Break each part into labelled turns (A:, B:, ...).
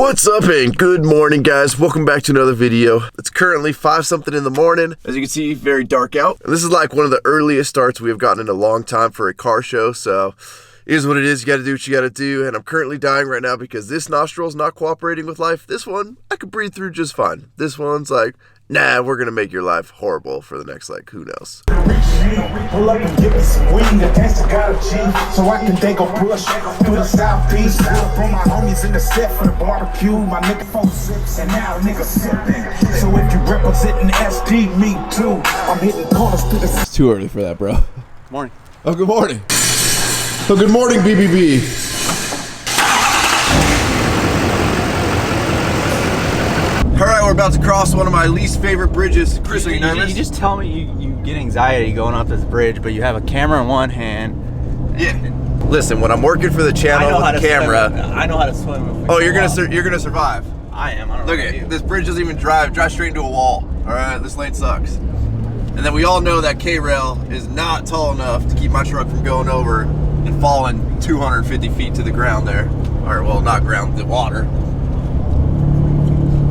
A: What's up and good morning, guys. Welcome back to another video. It's currently 5-something in the morning. As you can see, very dark out. And this is like one of the earliest starts we have gotten in a long time for a car show. So it is what it is. You got to do what you got to do. And I'm currently dying right now because this nostril is not cooperating with life. This one, I could breathe through just fine. This one's like, nah, we're going to make your life horrible for the next, like, who knows.
B: Pull up and give me some weed. The gangsta got a G, so I can take a push through the southeast. From my homies in the set for the barbecue. My nigga 4 sips and now nigga sipping. So if you representing SD, me too. I'm hitting corners to the.
A: It's too early for that, bro.
C: Good morning.
A: Oh, good morning. Oh, good morning, BBB. All right, we're about to cross one of my least favorite bridges. Chris, are you nervous?
C: You just tell me you get anxiety going off this bridge, but you have a camera in one hand.
A: Yeah. Listen, when I'm working for the channel with the camera,
C: I know how to swim.
A: oh, you're gonna survive.
C: I am. I don't
A: Look
C: know
A: at
C: about you.
A: this bridge doesn't even drive straight into a wall. All right, this lane sucks. And then we all know that K-rail is not tall enough to keep my truck from going over and falling 250 feet to the ground there. Or well, not ground, the water.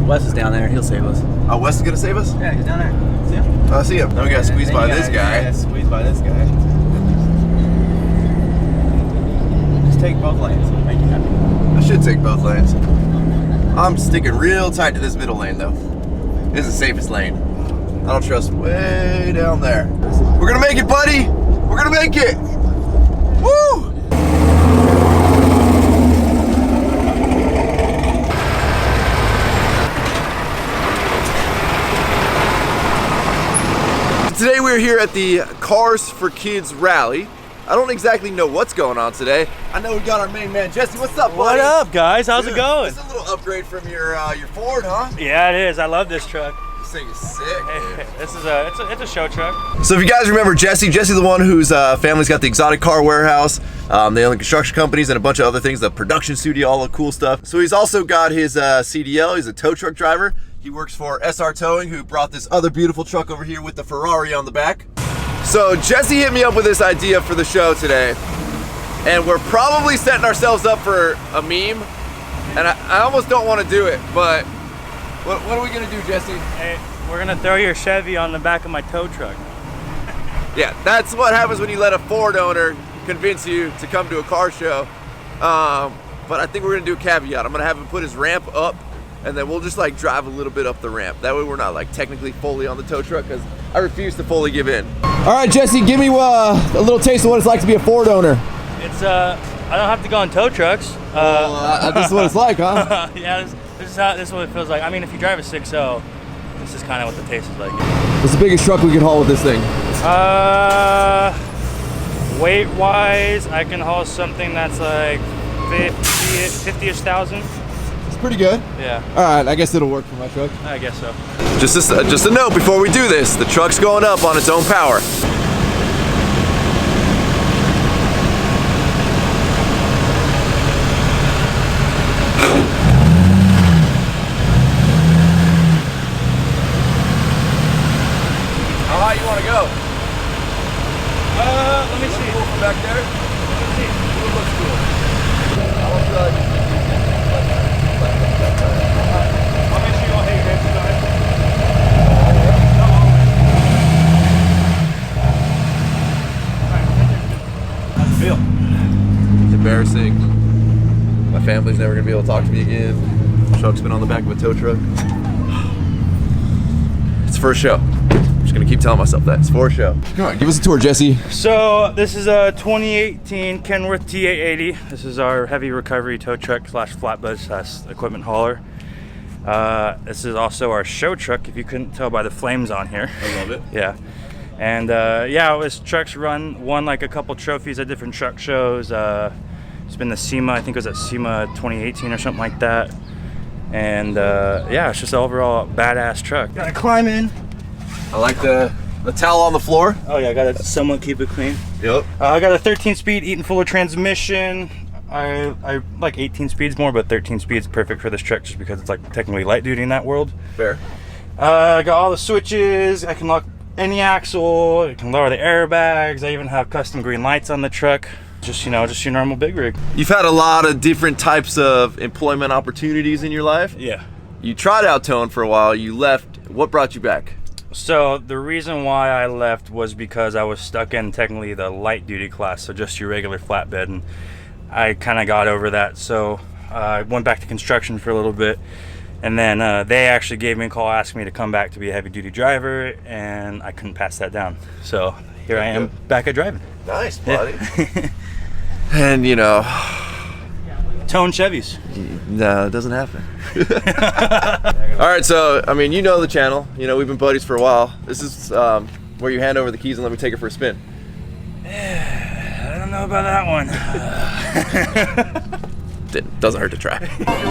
C: Wes is down there. He'll save us.
A: Oh, Wes is gonna save us?
C: Yeah, he's down there. See him?
A: Oh, I see him. Then we gotta squeeze by this guy.
C: Yeah, squeeze by this guy. Just take both lanes. It'll make you happy.
A: I should take both lanes. I'm sticking real tight to this middle lane though. This is the safest lane. I don't trust way down there. We're gonna make it, buddy. We're gonna make it. Woo! Today we're here at the Cars for Kids rally. I don't exactly know what's going on today. I know we got our main man, Jesse. What's up, buddy?
D: What up, guys? How's it going?
A: It's a little upgrade from your Ford, huh?
D: Yeah, it is. I love this truck.
A: This thing is sick, dude.
D: This is it's a show truck.
A: So if you guys remember Jesse the one whose family's got the exotic car warehouse, they own construction companies and a bunch of other things, the production studio, all the cool stuff. So he's also got his CDL, he's a tow truck driver. He works for SR Towing, who brought this other beautiful truck over here with the Ferrari on the back. So Jesse hit me up with this idea for the show today, and we're probably setting ourselves up for a meme, and I almost don't want to do it, but what are we gonna do, Jesse?
D: Hey, we're gonna throw your Chevy on the back of my tow truck.
A: Yeah, that's what happens when you let a Ford owner convince you to come to a car show. But I think we're gonna do a caveat. I'm gonna have him put his ramp up, and then we'll just like drive a little bit up the ramp. That way we're not like technically fully on the tow truck, because I refuse to fully give in. All right, Jesse, give me a little taste of what it's like to be a Ford owner.
D: It's I don't have to go on tow trucks.
A: This is what it's like, huh?
D: Yeah, this is what it feels like. I mean, if you drive a 6.0, this is kind of what the taste is like.
A: What's the biggest truck we can haul with this thing?
D: Weight-wise, I can haul something that's like 50-ish thousand.
A: Pretty good.
D: Yeah.
A: All right, I guess it'll work for my truck.
D: I guess so.
A: Just a note before we do this: the truck's going up on its own power. How high you want to go?
D: Let me see.
A: Cool from back there.
D: Let me see.
A: It looks cool. I don't feel like
D: I'll make sure you all hit your hips. Go ahead. How's it feel?
A: it's embarrassing. My family's never gonna be able to talk to me again. The truck's been on the back of a tow truck. It's for a show. I'm just gonna keep telling myself that. It's for a show. Come on, give us a tour, Jesse.
D: So this is a 2018 Kenworth T880. This is our heavy recovery tow truck / flatbed / equipment hauler. This is also our show truck, if you couldn't tell by the flames on here.
A: I love it.
D: Yeah. And yeah, this truck's won like a couple trophies at different truck shows. It's been the SEMA, I think it was at SEMA 2018 or something like that. And yeah, it's just an overall badass truck. Gotta climb in.
A: I like the towel on the floor.
D: Oh yeah, I gotta somewhat keep it clean.
A: Yep.
D: I got a 13-speed Eaton Fuller transmission. I like 18 speeds more, but 13 speeds perfect for this truck just because it's like technically light duty in that world.
A: Fair.
D: I got all the switches. I can lock any axle. I can lower the airbags. I even have custom green lights on the truck. Just, you know, just your normal big rig.
A: You've had a lot of different types of employment opportunities in your life.
D: Yeah.
A: You tried out towing for a while, you left. What brought you back?
D: So the reason why I left was because I was stuck in technically the light duty class, so just your regular flatbed, and I kind of got over that. So I went back to construction for a little bit, and then they actually gave me a call asking me to come back to be a heavy duty driver, and I couldn't pass that down. So here I am back at driving.
A: Nice, buddy. Yeah. And you know,
D: Towing Chevys.
A: no, it doesn't happen. All right, so I mean, you know the channel. You know, we've been buddies for a while. This is where you hand over the keys and let me take it for a spin.
D: I don't know about that one.
A: Doesn't hurt to try.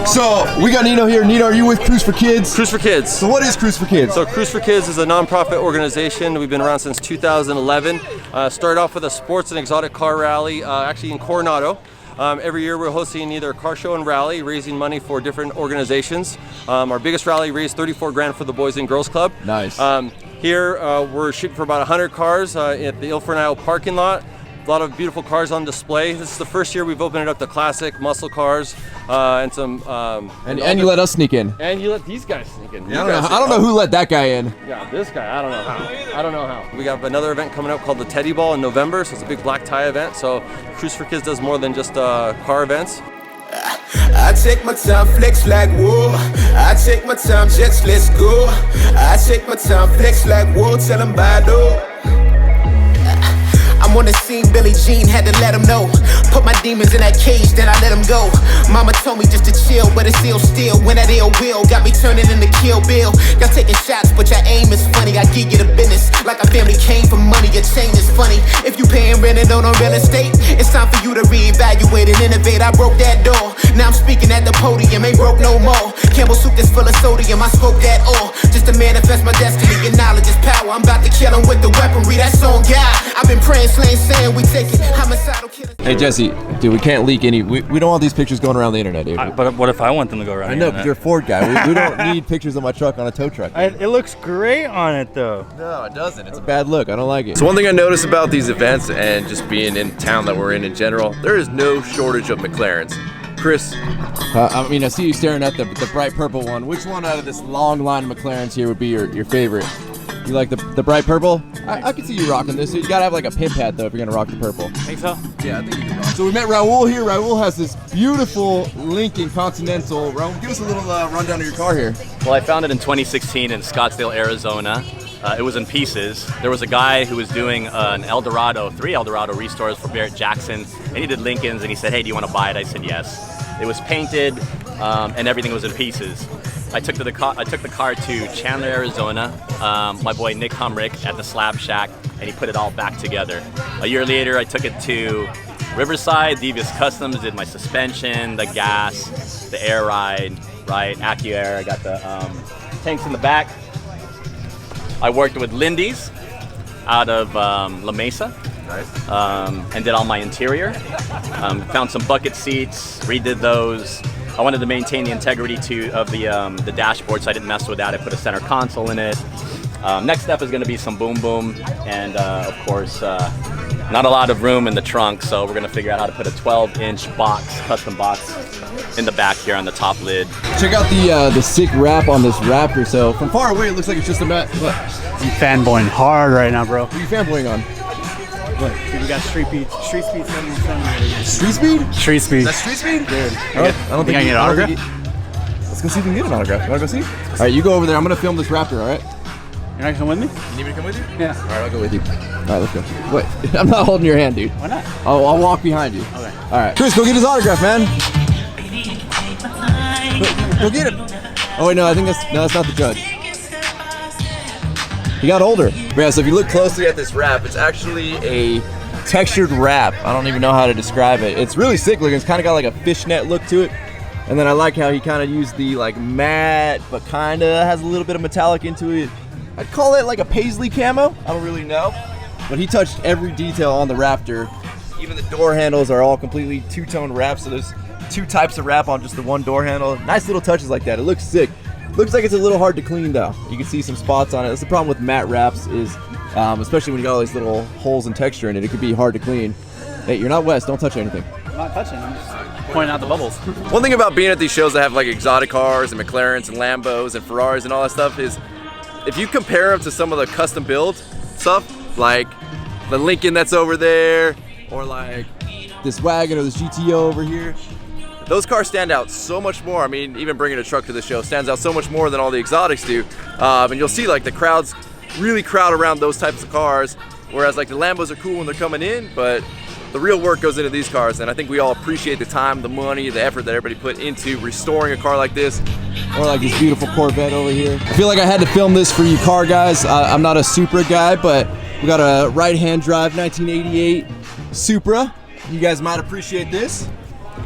A: So we got Nino here. Nino, are you with Cruise for Kids?
E: Cruise for Kids.
A: So what is Cruise for Kids?
E: So Cruise for Kids is a nonprofit organization. We've been around since 2011. Started off with a sports and exotic car rally, actually in Coronado. Every year we're hosting either a car show and rally, raising money for different organizations. Our biggest rally raised 34 grand for the Boys and Girls Club.
A: Nice.
E: Here we're shooting for about 100 cars at the Ilford Isle parking lot. A lot of beautiful cars on display. This is the first year we've opened it up to classic muscle cars and some.
F: And you let us sneak in.
E: And you let these guys sneak in.
F: Yeah, I don't know who let that guy in.
E: Yeah, this guy, I don't know how. I don't know how. We got another event coming up called the Teddy Ball in November, so it's a big black tie event. So Cruise for Kids does more than just car events.
G: I take my time, flex like whoa. I take my time, jets, let's go. I take my time, flex like whoa. Tell them bye though. I'm on the scene, Billie Jean had to let him know. Put my demons in that cage, then I let him go. Mama told me just to chill, but it's ill still. When that ill will got me turning into Kill Bill. Y'all taking shots, but your aim is funny. I give you the business like a family came for money. Your chain is funny. If you paying rent and don't own real estate, it's time for you to reevaluate and innovate. I broke that door, now I'm speaking at the podium. Ain't broke no more. Campbell soup that's full of sodium. I spoke that all just to manifest my destiny. Your knowledge is power. I'm about to kill him with the weaponry. That's on God. I've been praying. Saying we take it, homicidal killers.
F: Hey Jesse, dude, we can't leak any. We don't want these pictures going around the internet, dude.
D: But what if I want them to go around?
F: I know, but you're a Ford guy. We don't need pictures of my truck on a tow truck.
D: It looks great on it though.
F: No, it doesn't. It's a bad look. I don't like it.
A: So one thing I noticed about these events and just being in town that we're in general, there is no shortage of McLarens. Chris,
F: I mean, I see you staring at the bright purple one. Which one out of this long line of McLarens here would be your favorite? You like the bright purple? I can see you rocking this. You gotta have like a pimp hat though if you're gonna rock the purple.
D: Think so?
F: Yeah, I think you can rock. So we met Raul here. Raul has this beautiful Lincoln Continental. Raul, give us a little rundown of your car here.
H: Well, I found it in 2016 in Scottsdale, Arizona. It was in pieces. There was a guy who was doing an Eldorado, 3 Eldorado restores for Barrett Jackson, and he did Lincolns, and he said, hey, do you want to buy it? I said, yes. It was painted, and everything was in pieces. I took the car to Chandler, Arizona. My boy Nick Humrick at the Slab Shack, and he put it all back together. A year later, I took it to Riverside. Devious Customs did my suspension, the gas, the air ride, right? AccuAir. I got the tanks in the back. I worked with Lindy's out of La Mesa.
A: nice.
H: And did all my interior. Found some bucket seats, redid those. I wanted to maintain the integrity of the dashboard, so I didn't mess with that. I put a center console in it. Next step is going to be some boom boom, and of course, not a lot of room in the trunk, so we're going to figure out how to put a 12-inch box, custom box, in the back here on the top lid.
F: Check out the sick wrap on this Raptor. So from far away, it looks like it's just a mat. What?
I: I'm fanboying hard right now, bro.
F: What are you fanboying on?
I: What? Dude, we got street speed 7
F: Street speed?
I: Street speed.
F: That's street speed?
I: Dude.
F: I don't think
I: I can get an autograph?
F: Let's go see if we can get an autograph. You wanna go see? All right, you go over there. I'm gonna film this Raptor. All right.
I: You're not gonna come with me?
A: You need me to come with you?
I: Yeah.
F: All right, I'll go with you. All right, let's go. Wait, I'm not holding your hand, dude.
I: Why not?
F: I'll walk behind you.
I: Okay.
F: All right. Chris, go get his autograph, man. Go get him. Oh wait, no, I think that's not the judge. He got older.
A: Yeah, so if you look closely at this wrap, it's actually a textured wrap. I don't even know how to describe it. It's really sick looking. It's kind of got like a fishnet look to it. And then I like how he kind of used the like matte, but kind of has a little bit of metallic into it. I'd call it like a paisley camo. I don't really know. But he touched every detail on the Raptor. Even the door handles are all completely two-tone wrap, so there's two types of wrap on just the one door handle. Nice little touches like that. It looks sick. Looks like it's a little hard to clean though. You can see some spots on it. That's the problem with matte wraps is, especially when you got all these little holes and texture in it, it could be hard to clean.
F: Hey, you're not West. Don't touch anything.
C: I'm not touching. I'm just pointing out the bubbles.
A: One thing about being at these shows that have like exotic cars and McLarens and Lambos and Ferraris and all that stuff is if you compare them to some of the custom build stuff, like the Lincoln that's over there, or like
F: This wagon or this GTO over here.
A: those cars stand out so much more. I mean, even bringing a truck to the show stands out so much more than all the exotics do. And you'll see like the crowds really crowd around those types of cars, whereas like the Lambos are cool when they're coming in, but the real work goes into these cars, and I think we all appreciate the time, the money, the effort that everybody put into restoring a car like this.
F: Or like this beautiful Corvette over here. I feel like I had to film this for you car guys. I'm not a Supra guy, but we got a right-hand drive 1988 Supra. You guys might appreciate this.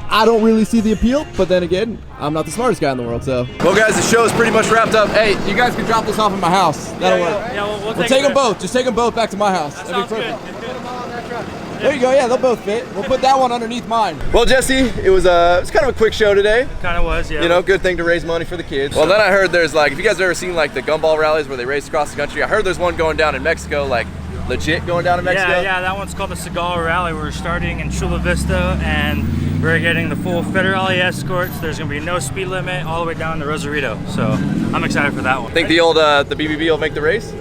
F: I don't really see the appeal, but then again, I'm not the smartest guy in the world, so.
A: Well guys, the show is pretty much wrapped up.
F: Hey, you guys can drop this off at my house. That'll work.
D: Yeah,
F: We'll take them both. Just take them both back to my house. That'd be perfect. There you go. Yeah, they'll both fit. We'll put that one underneath mine.
A: Well, Jesse, it was kind of a quick show today.
D: Kind of was, yeah.
A: You know, good thing to raise money for the kids. Well, then I heard there's like, if you guys have ever seen like the gumball rallies where they race across the country, I heard there's one going down in Mexico, like legit going down in Mexico.
D: Yeah, that one's called the Seagal Rally. We're starting in Chula Vista, and we're getting the full Federale escorts. There's gonna be no speed limit all the way down to Rosarito. So I'm excited for that one.
A: Think the old the BBB will make the race?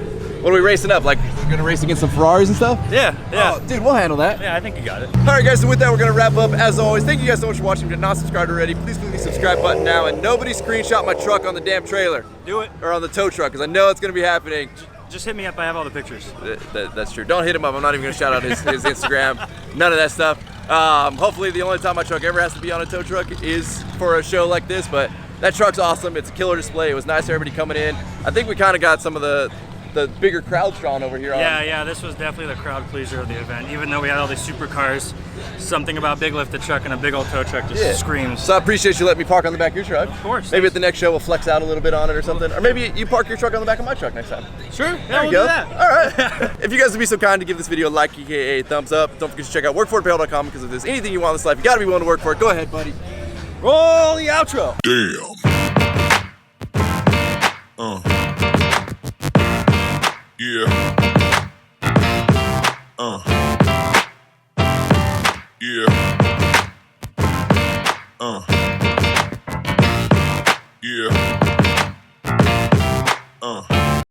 A: What are we racing up? Like,
F: We're gonna race against some Ferraris and stuff?
D: Yeah.
F: Oh, dude, we'll handle that.
D: Yeah, I think you got it.
A: All right, guys, so with that, we're going to wrap up. As always, thank you guys so much for watching. If you're not subscribed already, please click the subscribe button now. And nobody screenshot my truck on the damn trailer.
D: Do it.
A: Or on the tow truck, because I know it's going to be happening.
D: Just hit me up. I have all the pictures.
A: That's true. Don't hit him up. I'm not even going to shout out his Instagram. None of that stuff. Hopefully, the only time my truck ever has to be on a tow truck is for a show like this. But that truck's awesome. It's a killer display. It was nice for everybody coming in. I think we kind of got some of the bigger crowds drawn over here.
D: Yeah, this was definitely the crowd pleaser of the event. Even though we had all these supercars, something about big lifted truck and a big old tow truck just screams.
A: So I appreciate you letting me park on the back of your truck.
D: Of course.
A: Maybe at the next show we'll flex out a little bit on it or something. Or maybe you park your truck on the back of my truck next time.
D: Sure.
A: There we go. Do that. All right. If you guys would be so kind to give this video a like, aka a thumbs up. Don't forget to check out workforapparel.com because if there's anything you want in this life, you gotta be willing to work for it. Go ahead, buddy. Roll the outro.
B: Damn. Yeah.